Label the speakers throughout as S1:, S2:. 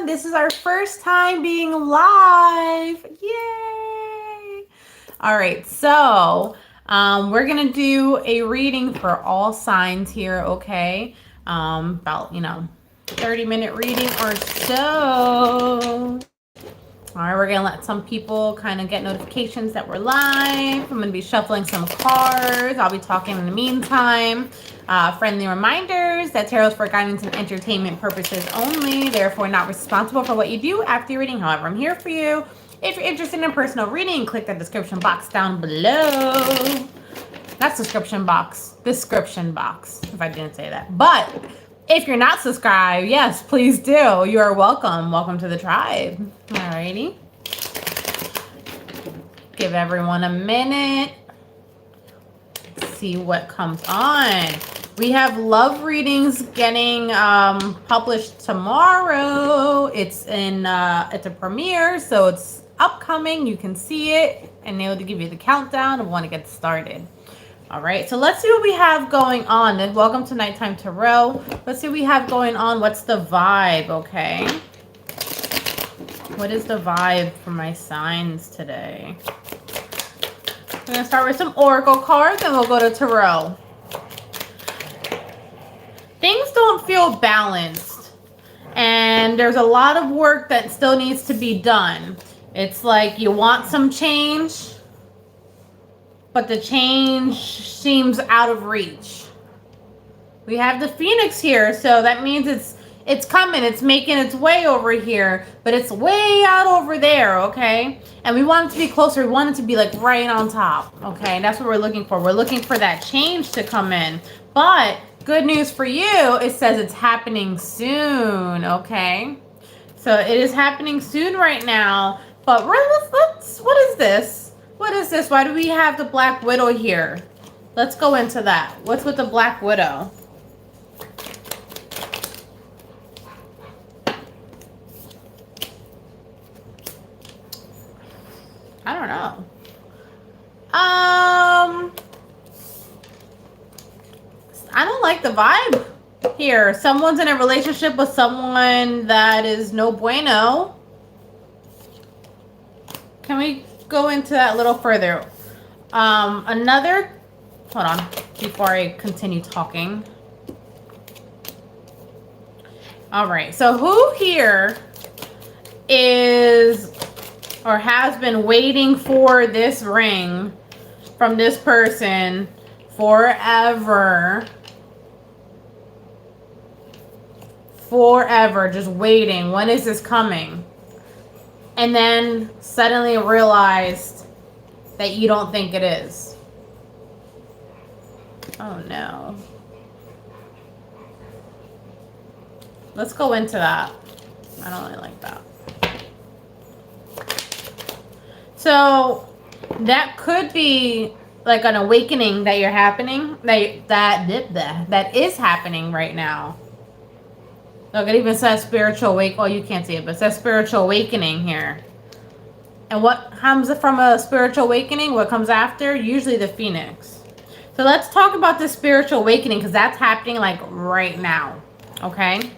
S1: This is our first time being live. Yay! All right, so we're gonna do a reading for all signs here, okay? About 30-minute reading or so. All right, we're gonna let some people kind of get notifications that we're live. I'm gonna be shuffling some cards. I'll be talking in the meantime. Friendly reminders that tarot's for guidance and entertainment purposes only, therefore not responsible for what you do after your reading. However, I'm here for you. If you're interested in a personal reading, click the description box down below. Not description box, if I didn't say that. But if you're not subscribed, yes, please do. You are welcome. Welcome to the tribe. Alrighty. Give everyone a minute. See what comes on. We have love readings getting published tomorrow. It's a premiere, so it's upcoming. You can see it, and they'll give you the countdown of when it gets started. All right, so let's see what we have going on. And welcome to Nighttime Tarot. Let's see what we have going on. What's the vibe, okay? What is the vibe for my signs today? I'm going to start with some oracle cards, and we'll go to tarot. Things don't feel balanced, and there's a lot of work that still needs to be done. It's like you want some change, but the change seems out of reach. We have the Phoenix here, so that means it's coming. It's making its way over here, but it's way out over there, okay? And we want it to be closer. We want it to be like right on top, okay? That's what we're looking for. We're looking for that change to come in. But good news for you, it says it's happening soon, okay? So it is happening soon right now. But what is this? What is this? Why do we have the Black Widow here? Let's go into that. What's with the Black Widow? I don't know. I don't like the vibe here. Someone's in a relationship with someone that is no bueno. Can we go into that a little further? Hold on, before I continue talking. All right, so who here is or has been waiting for this ring from this person forever? Forever, just waiting. When is this coming? And then suddenly realized that you don't think it is. Oh no. Let's go into that. I don't really like that. So that could be like an awakening that you're happening, that is happening right now. Look, it even says spiritual awakening. Well, you can't see it, but it says spiritual awakening here. And what comes from a spiritual awakening? What comes after? Usually the Phoenix. So let's talk about this spiritual awakening, because that's happening like right now. Okay?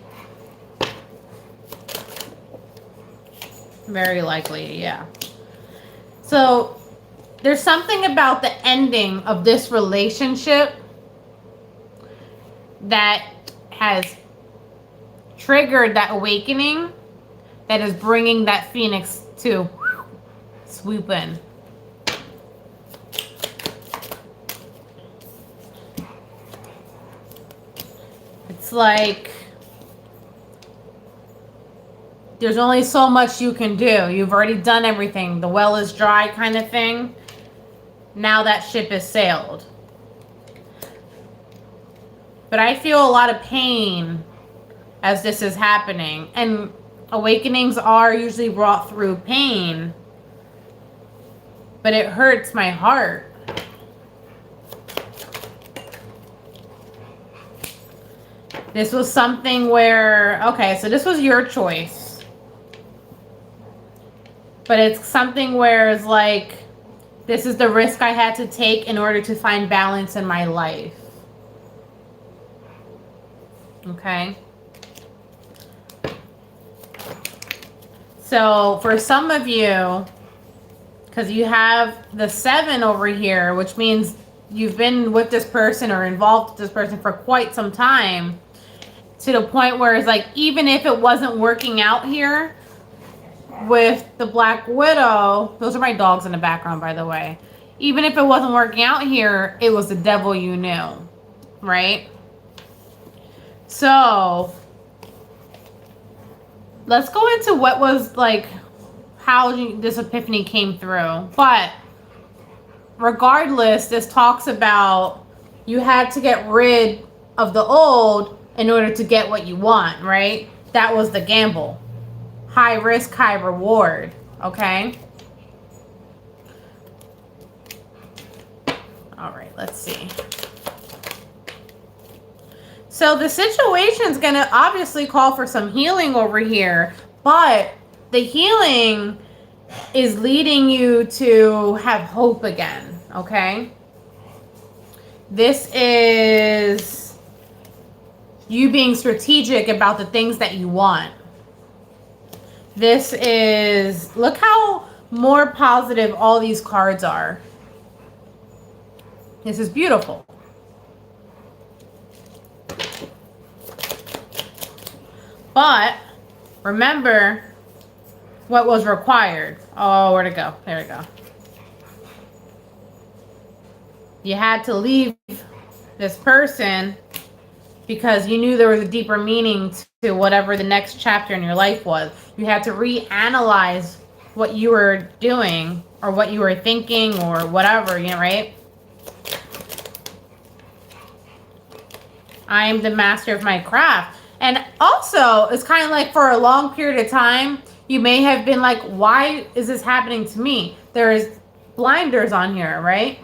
S1: Very likely, yeah. So there's something about the ending of this relationship that has triggered that awakening that is bringing that Phoenix to swoop in. It's like there's only so much you can do. You've already done everything. The well is dry kind of thing. Now that ship has sailed. But I feel a lot of pain as this is happening. And awakenings are usually wrought through pain. But it hurts my heart. This was something where, okay, so this was your choice. But it's something where it's like, this is the risk I had to take in order to find balance in my life. Okay? So for some of you, because you have the 7 over here, which means you've been with this person or involved with this person for quite some time, to the point where it's like, even if it wasn't working out here with the Black Widow, those are my dogs in the background, by the way. Even if it wasn't working out here, it was the devil you knew, right? So let's go into what was like, how this epiphany came through. But regardless, this talks about you had to get rid of the old in order to get what you want, right? That was the gamble. High risk, high reward, okay? All right, let's see. So the situation is going to obviously call for some healing over here, but the healing is leading you to have hope again, okay? This is you being strategic about the things that you want. This is, look how more positive all these cards are. This is beautiful. But remember what was required. Oh, where'd it go? There we go. You had to leave this person because you knew there was a deeper meaning to whatever the next chapter in your life was. You had to reanalyze what you were doing or what you were thinking or whatever, you know, right? I am the master of my craft. And also, it's kind of like for a long period of time, you may have been like, why is this happening to me? There's blinders on here, right?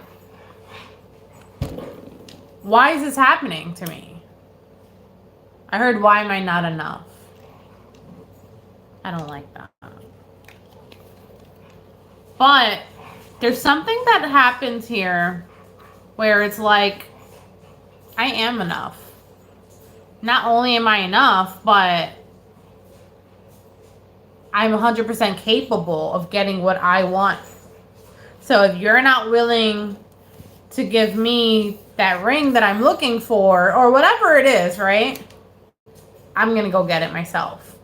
S1: Why is this happening to me? I heard, why am I not enough? I don't like that. But there's something that happens here where it's like, I am enough. Not only am I enough, but I'm 100% capable of getting what I want. So if you're not willing to give me that ring that I'm looking for, or whatever it is, right? I'm going to go get it myself.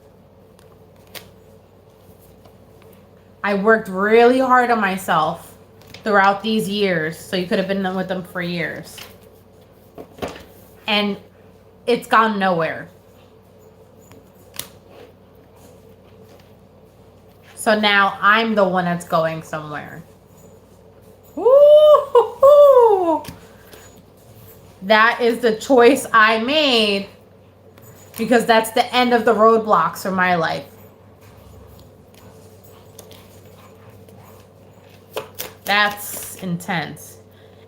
S1: I worked really hard on myself throughout these years, so you could have been with them for years. And it's gone nowhere. So now I'm the one that's going somewhere. Woo-hoo-hoo. That is the choice I made because that's the end of the roadblocks for my life. That's intense.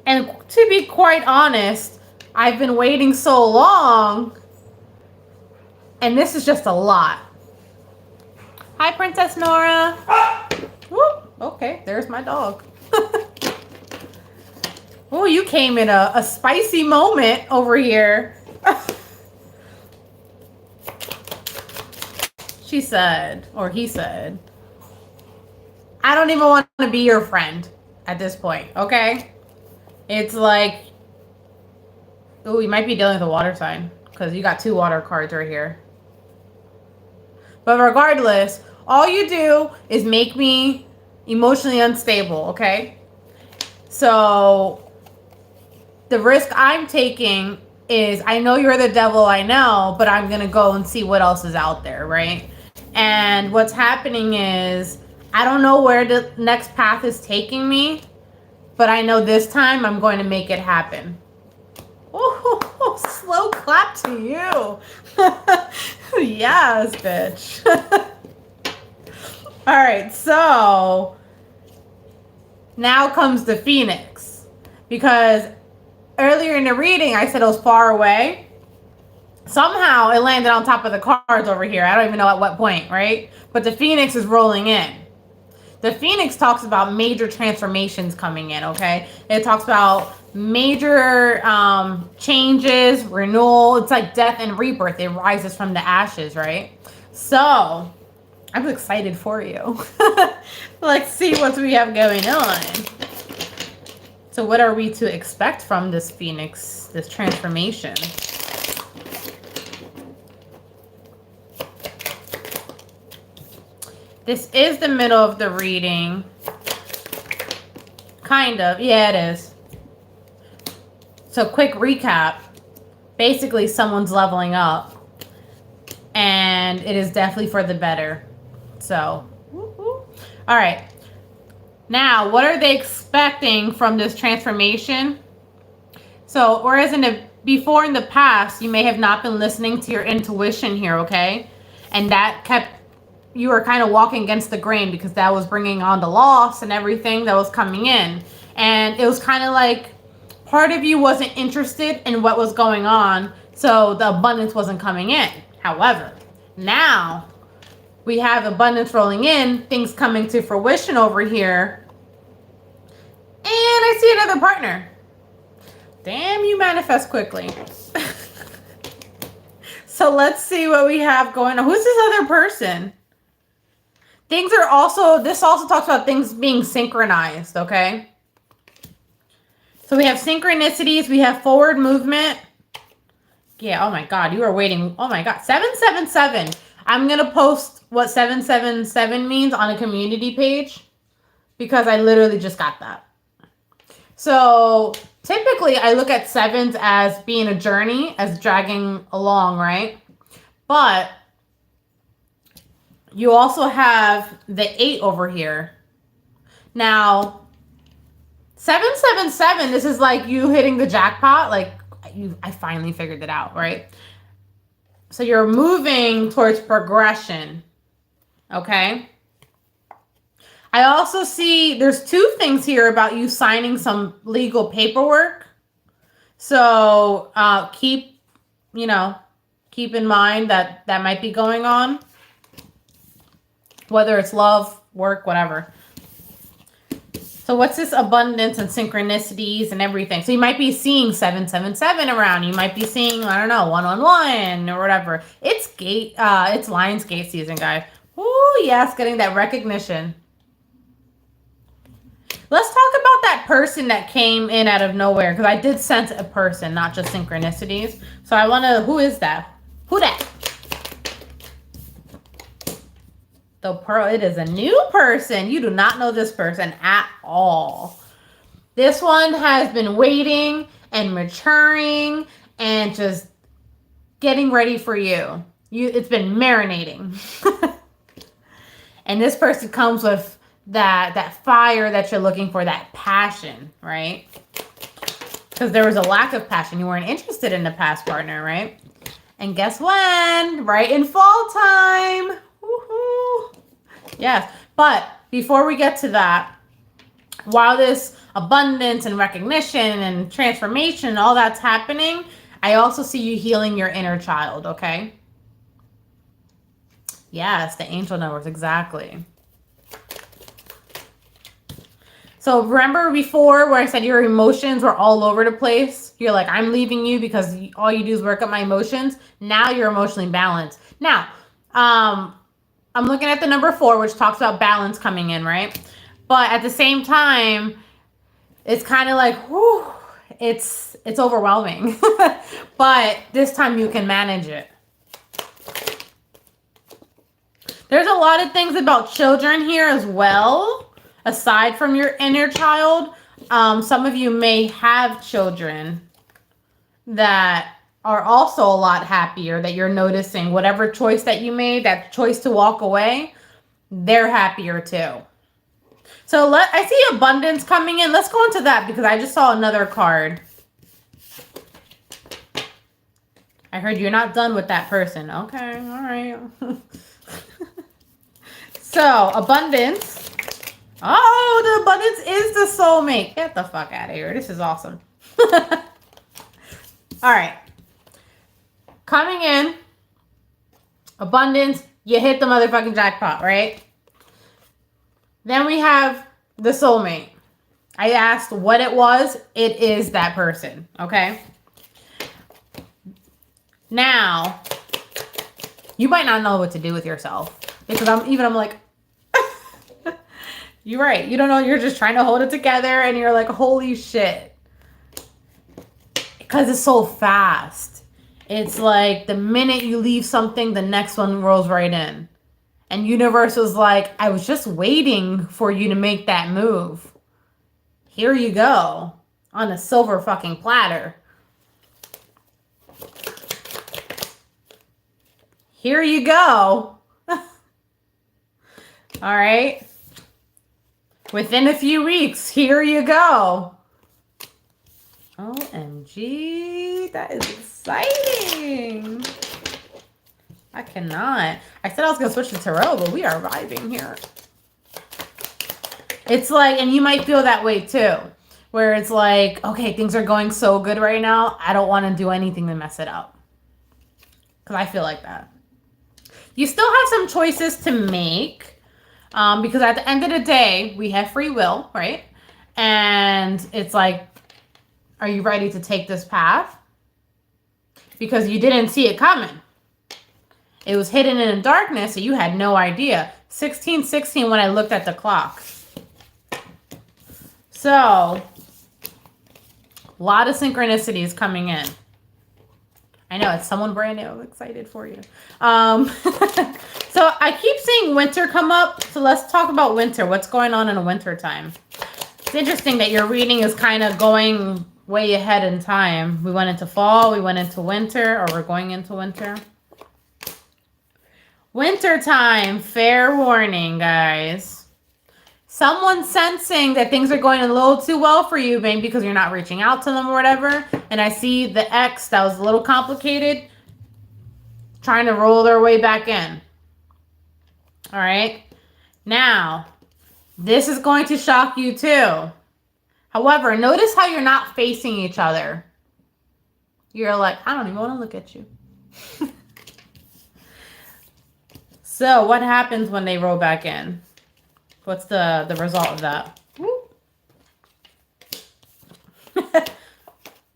S1: And to be quite honest, I've been waiting so long, and this is just a lot. Hi, Princess Nora. Whoop. Okay, there's my dog. Oh, you came in a spicy moment over here. She said, or he said, I don't even want to be your friend at this point, okay? It's like, oh, you might be dealing with a water sign because you got 2 water cards right here. But regardless, all you do is make me emotionally unstable, okay? So the risk I'm taking is, I know you're the devil, I know, but I'm going to go and see what else is out there, right? And what's happening is, I don't know where the next path is taking me, but I know this time I'm going to make it happen. Oh, slow clap to you. Yes, bitch. All right, so now comes the Phoenix. Because earlier in the reading, I said it was far away. Somehow it landed on top of the cards over here. I don't even know at what point, right? But the Phoenix is rolling in. The Phoenix talks about major transformations coming in, okay? It talks about major changes, renewal. It's like death and rebirth. It rises from the ashes, right? So I'm excited for you. Let's see what we have going on. So what are we to expect from this Phoenix, this transformation? This is the middle of the reading. Kind of. Yeah, it is. So quick recap. Basically, someone's leveling up. And it is definitely for the better. So, all right. Now, what are they expecting from this transformation? So, whereas before in the past, you may have not been listening to your intuition here, okay? And that kept, you were kind of walking against the grain because that was bringing on the loss and everything that was coming in. And it was kind of like part of you wasn't interested in what was going on, so the abundance wasn't coming in. However, now we have abundance rolling in, things coming to fruition over here. And I see another partner. Damn, you manifest quickly. So let's see what we have going on. Who's this other person? Things are also, this also talks about things being synchronized, okay? So we have synchronicities, we have forward movement. Yeah, oh my God, you are waiting. Oh my God, 777. I'm going to post what 777 means on a community page because I literally just got that. So typically I look at sevens as being a journey, as dragging along, right? But you also have the 8 over here. Now, 777, this is like you hitting the jackpot. Like, I finally figured it out, right? So you're moving towards progression, okay? I also see there's 2 things here about you signing some legal paperwork. So keep in mind that that might be going on. Whether it's love, work, whatever. So what's this abundance and synchronicities and everything? So you might be seeing 777 around. You might be seeing, I don't know, 111 or whatever. It's Lionsgate season, guys. Ooh, yes, getting that recognition. Let's talk about that person that came in out of nowhere, because I did sense a person, not just synchronicities. So I want to, who is that? Who that? The Pearl, it is a new person. You do not know this person at all. This one has been waiting and maturing and just getting ready for you. It's been marinating. And this person comes with that fire that you're looking for, that passion, right? Because there was a lack of passion. You weren't interested in the past partner, right? And guess when? Right in fall time. Woohoo! Yes, but before we get to that, while this abundance and recognition and transformation and all that's happening, I also see you healing your inner child, okay? Yes, the angel numbers, exactly. So remember before where I said your emotions were all over the place? You're like, I'm leaving you because all you do is work up my emotions. Now you're emotionally balanced. Now, I'm looking at the number 4, which talks about balance coming in, right? But at the same time, it's kind of like, whew, it's overwhelming. But this time you can manage it. There's a lot of things about children here as well, aside from your inner child. Some of you may have children that are also a lot happier, that you're noticing whatever choice that you made, that choice to walk away, they're happier too. So I see abundance coming in. Let's go into that because I just saw another card. I heard you're not done with that person. Okay, all right. So abundance. Oh, the abundance is the soulmate. Get the fuck out of here. This is awesome. All right. Coming in, abundance, you hit the motherfucking jackpot, right? Then we have the soulmate. I asked what it was. It is that person, okay? Now, you might not know what to do with yourself. Because I'm like, you're right. You don't know. You're just trying to hold it together and you're like, holy shit. Because it's so fast. It's like the minute you leave something, the next one rolls right in. And universe was like, I was just waiting for you to make that move. Here you go. On a silver fucking platter. Here you go. All right. Within a few weeks, here you go. OMG. That is exciting. I cannot. I said I was going to switch to tarot, but we are vibing here. It's like, and you might feel that way too, where it's like, okay, things are going so good right now. I don't want to do anything to mess it up. Because I feel like that. You still have some choices to make because at the end of the day, we have free will, right? And it's like, are you ready to take this path? Because you didn't see it coming. It was hidden in the darkness, so you had no idea. 16:16 when I looked at the clock. So, a lot of synchronicities coming in. I know, it's someone brand new. I'm excited for you. So, I keep seeing winter come up. So, let's talk about winter. What's going on in the winter time? It's interesting that your reading is kind of going way ahead in time. We went into fall, we went into winter, or we're going into winter. Winter time, fair warning, guys. Someone's sensing that things are going a little too well for you, maybe because you're not reaching out to them or whatever. And I see the ex that was a little complicated trying to roll their way back in. All right. Now, this is going to shock you too. However, notice how you're not facing each other. You're like, I don't even want to look at you. So what happens when they roll back in? What's the result of that?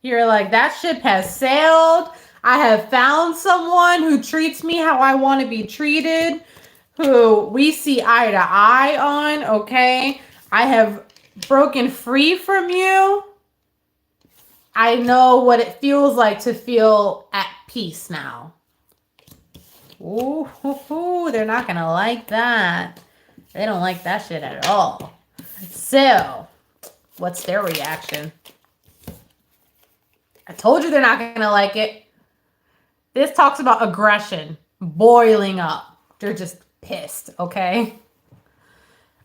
S1: You're like, that ship has sailed. I have found someone who treats me how I want to be treated, who we see eye to eye on, okay? I have broken free from you. I know what it feels like to feel at peace now. Ooh, they're not going to like that. They don't like that shit at all. So, what's their reaction? I told you they're not going to like it. This talks about aggression boiling up. They're just pissed, okay?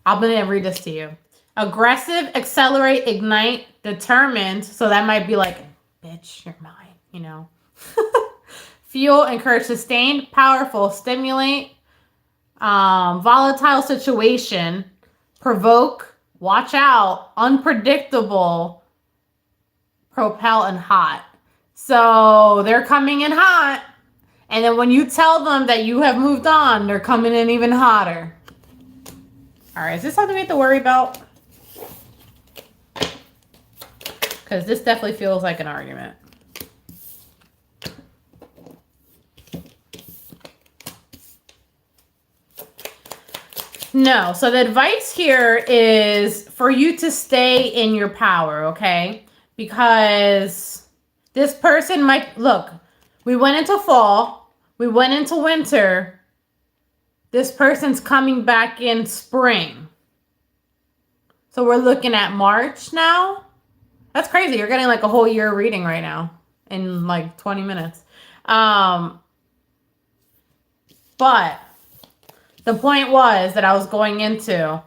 S1: I'm going to read this to you. Aggressive, accelerate, ignite, determined. So that might be like, bitch, you're mine, you know? Fuel, encourage, sustained, powerful, stimulate, volatile situation, provoke, watch out, unpredictable, propel, and hot. So they're coming in hot. And then when you tell them that you have moved on, they're coming in even hotter. All right, is this something we have to worry about? Because this definitely feels like an argument. No, so the advice here is for you to stay in your power, okay? Because this person might, look, we went into fall, we went into winter. This person's coming back in spring. So we're looking at March now. That's crazy. You're getting like a whole year reading right now in like 20 minutes. But the point was that I was going into,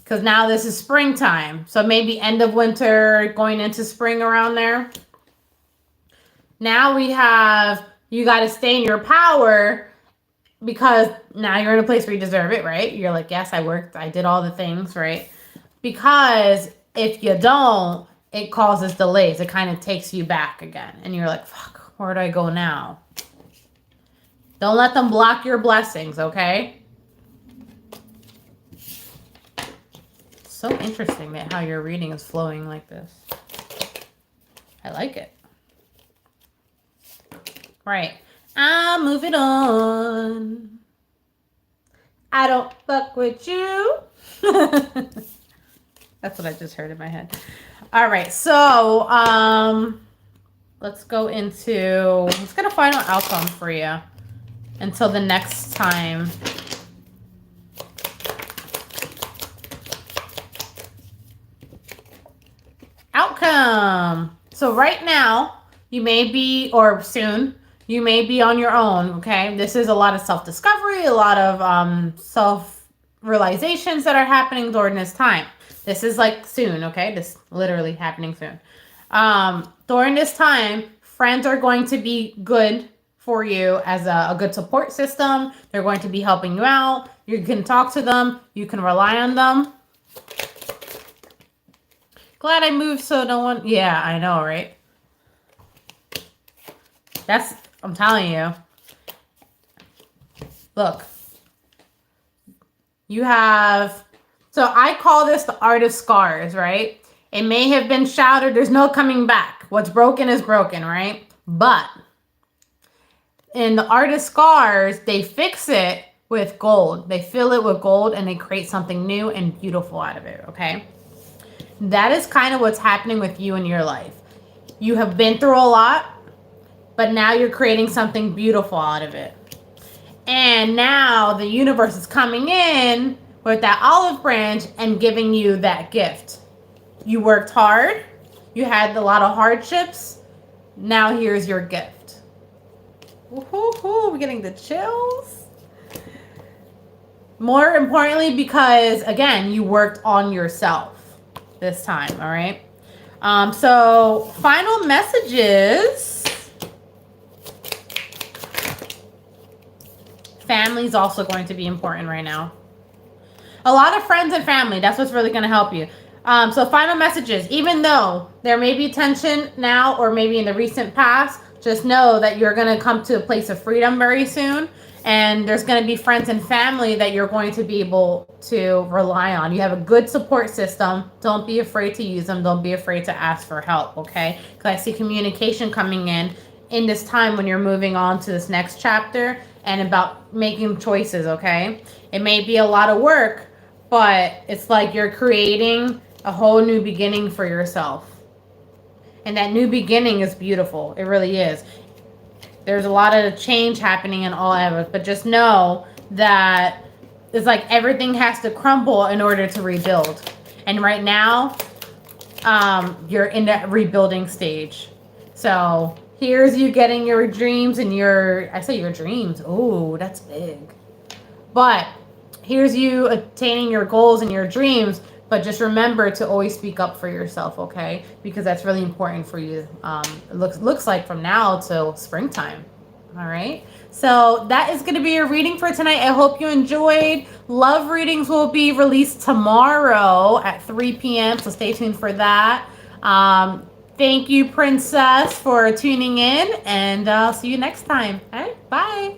S1: because now this is springtime. So maybe end of winter, going into spring around there. Now we have, you got to stay in your power because now you're in a place where you deserve it, right? You're like, yes, I worked. I did all the things, right? Because if you don't, it causes delays. It kind of takes you back again. And you're like, fuck, where do I go now? Don't let them block your blessings, okay? So interesting that how your reading is flowing like this. I like it. Right. Moving on. I don't fuck with you. That's what I just heard in my head. All right, so let's go into, let's get a final outcome for you until the next time. Outcome. So right now, you may be, or soon, you may be on your own, okay? This is a lot of self-discovery, a lot of self-realizations that are happening during this time. This is like soon, okay? This literally happening soon. During this time, friends are going to be good for you as a good support system. They're going to be helping you out. You can talk to them. You can rely on them. Glad I moved so no one... Yeah, I know, right? That's... I'm telling you. Look. You have... So I call this the art of scars, right? It may have been shattered. There's no coming back. What's broken is broken, right? But in the art of scars, they fix it with gold. They fill it with gold and they create something new and beautiful out of it, okay? That is kind of what's happening with you in your life. You have been through a lot, but now you're creating something beautiful out of it. And now the universe is coming in with that olive branch and giving you that gift. You worked hard. You had a lot of hardships. Now here's your gift. Woohoo, we're getting the chills. More importantly, because again, you worked on yourself this time, all right? So final messages. Family's also going to be important right now. A lot of friends and family, that's what's really going to help you. So final messages, even though there may be tension now or maybe in the recent past, just know that you're going to come to a place of freedom very soon. And there's going to be friends and family that you're going to be able to rely on. You have a good support system. Don't be afraid to use them. Don't be afraid to ask for help, okay? Because I see communication coming in this time when you're moving on to this next chapter and about making choices, okay? It may be a lot of work, but it's like you're creating a whole new beginning for yourself. And that new beginning is beautiful. It really is. There's a lot of change happening in all of it, but just know that it's like everything has to crumble in order to rebuild. And right now, you're in that rebuilding stage. So here's you getting your dreams and I say your dreams. Oh, that's big. But here's you attaining your goals and your dreams. But just remember to always speak up for yourself, okay? Because that's really important for you. It looks like from now till springtime. All right? So that is going to be your reading for tonight. I hope you enjoyed. Love readings will be released tomorrow at 3 p.m. So stay tuned for that. Thank you, Princess, for tuning in. And I'll see you next time. All right? Bye.